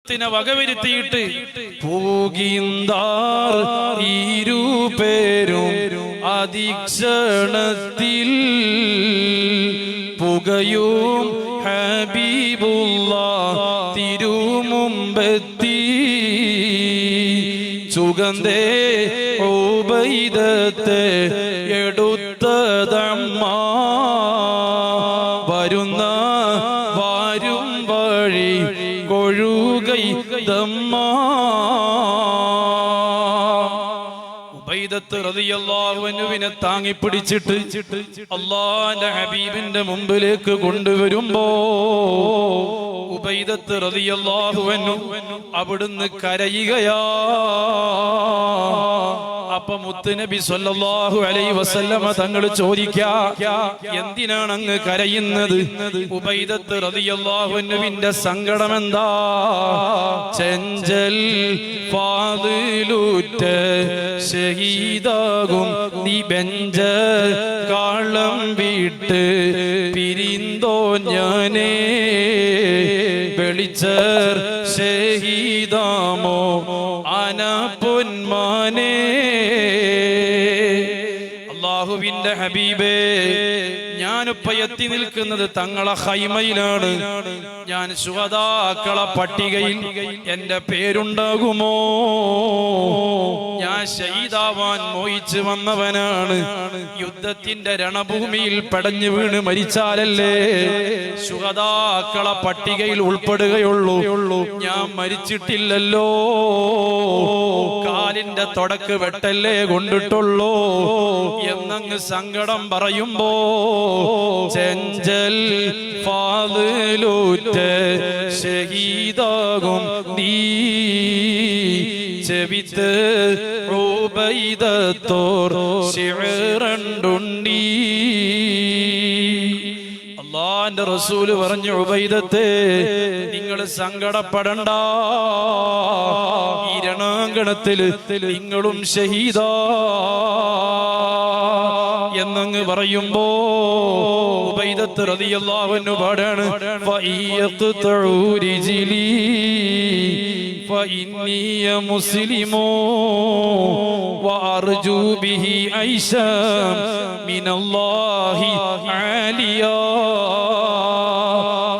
ത്തിനെ വകവരുത്തിയിട്ട് പൂകിന്താർ ഇരുപേരും അധിക്ഷണത്തിൽ പുകയും ഹബീബുള്ള തിരുമുമ്പെത്തി സുഗന്ധേ ഉബൈദത്തെ എടുത്തതമ്മ വരുന്ന വാരും വഴി കൊഴുകൈതമ്മ. ഉബൈദത്ത് റളിയല്ലാഹു അൻഹുവിനെ താങ്ങി പിടിച്ചിട്ട് അല്ലാഹുവിന്റെ ഹബീബിന്റെ മുമ്പിലേക്ക് കൊണ്ടുവരുമ്പോ ഉബൈദത്ത് റളിയല്ലാഹു അൻഹു അവിടുന്ന് കരയുകയാ. അപ്പൊ മുത്തുനബി സ്വല്ലല്ലാഹു അലൈഹി വസല്ലമ തങ്ങൾ ചോദിക്കാ, എന്തിനാണ് അങ്ങ് കരയുന്നത്? ഉബൈദത്ത് റളിയല്ലാഹു അൻഹുവിന്റെ സങ്കടം എന്താ? ചെഞ്ചൽ ഫാദിലുറ്റ ഷഹീദാകും നീ ബെഞ്ച കാളം വിട്ട് പിരിന്തോ ഞാനേ വെളിച്ചർ ഷഹീദാമോ ആന പൊന്മാനേ. അല്ലാഹുവിന്റെ ഹബീബേ, ഞാനിപ്പോ എത്തി നിൽക്കുന്നത് തങ്ങളെ ഖൈമയിലാണ്. ഞാൻ ശുഹദാക്കളെ പട്ടികയിൽ എന്റെ പേരുണ്ടാകുമോ? ഞാൻ ഷഹീദാവാൻ മോഹിച്ചു വന്നവനാണ്. യുദ്ധത്തിന്റെ രണഭൂമിയിൽ പടഞ്ഞു വീണ് മരിച്ചാലല്ലേ ശുഹദാക്കളെ പട്ടികയിൽ ഉൾപ്പെടുകയുള്ളൂ. ഞാൻ മരിച്ചിട്ടില്ലല്ലോ. കാലിന്റെ തുടക്ക് വെട്ടല്ലേ കൊണ്ടിട്ടുള്ളൂ എന്നങ്ങ് സങ്കടം പറയുമ്പോ ചെഞ്ചൽ ഫാദിലുറ്റ ഷഹീദാകും നീ ചെവിത്ത് ഉബൈദത്തോർ ശിഅറുണ്ടുണ്ടീ. അല്ലാഹുവിന്റെ റസൂല് പറഞ്ഞു, ഉബൈദത്തെ നിങ്ങൾ സങ്കടപ്പെടണ്ട, ഈ രണാങ്കണത്തില് നിങ്ങളും ഷഹീദാ എന്നങ്ങ് പറയുമ്പോ ഉബൈദത്ത് റളിയല്ലാഹു അൻഹു പാടാണ്, ഫഇയഖ്തഉ റിജ്ലി ഫഇന്നി മുസ്ലിമോ വഅർജു ബിഹി ഐശ മിനല്ലാഹി ആലിയാ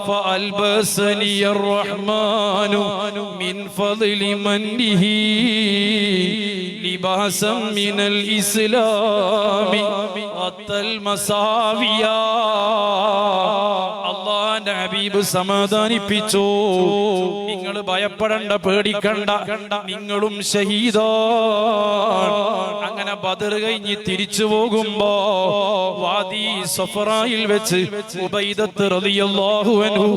فألبسني الرحمن من فضل منه لباسا من الإسلام غطى المساويا. അല്ലാഹുവിന്റെ ഹബീബ് സമാധാനിപ്പിച്ചു, നിങ്ങൾ ഭയപ്പെടണ്ട, പേടിക്കണ്ട, നിങ്ങളും ഷഹീദാണ്. അങ്ങനെ ബദർ കഴിഞ്ഞ് തിരിച്ചു പോകുമ്പോ വാദി സഫറായിൽ വെച്ച് ഉബൈദത്ത് റളിയല്ലാഹു അൻഹു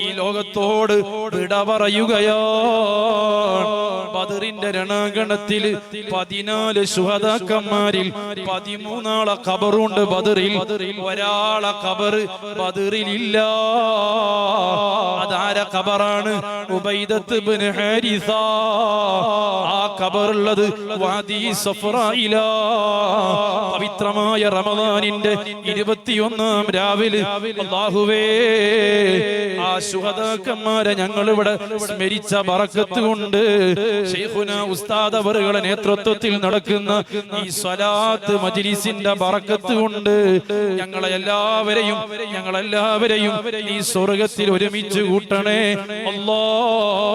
ഈ ലോകത്തോട് വിട പറയുകയാണ്. ബദറിന്റെ രണാങ്കണത്തിൽ 14 ശുഹദാക്കന്മാരിൽ 13 ഖബറുണ്ട് ബദറിൽ. ഒരാളെ ഖബർ ബദറിൽ ഇല്ല. അതാര ഖബറാണ്? ഉബൈദത്ത് ഇബ്നു ഹാരിസ. ആ ഖബറുള്ളത് വാദി സഫറായില. പവിത്രമായ റമദാനിന്റെ 21-ാം രാവിലെ അല്ലാഹുവേ, ആ ശുഹദാക്കന്മാരെ ഞങ്ങൾ ഇവിടെ സ്മരിച്ച ബറക്കത്ത് കൊണ്ട് ശൈഖുന ഉസ്താദ് അവരുടെ നേതൃത്വത്തിൽ നടക്കുന്ന ഈ സ്വലാത്ത് മജ്ലിസിന്റെ ബറക്കത്ത് കൊണ്ട് ഞങ്ങളെല്ലാവരെയും ഈ സ്വർഗ്ഗത്തിൽ ഒരുമിച്ച് കൂട്ടണേ അല്ലാഹ്.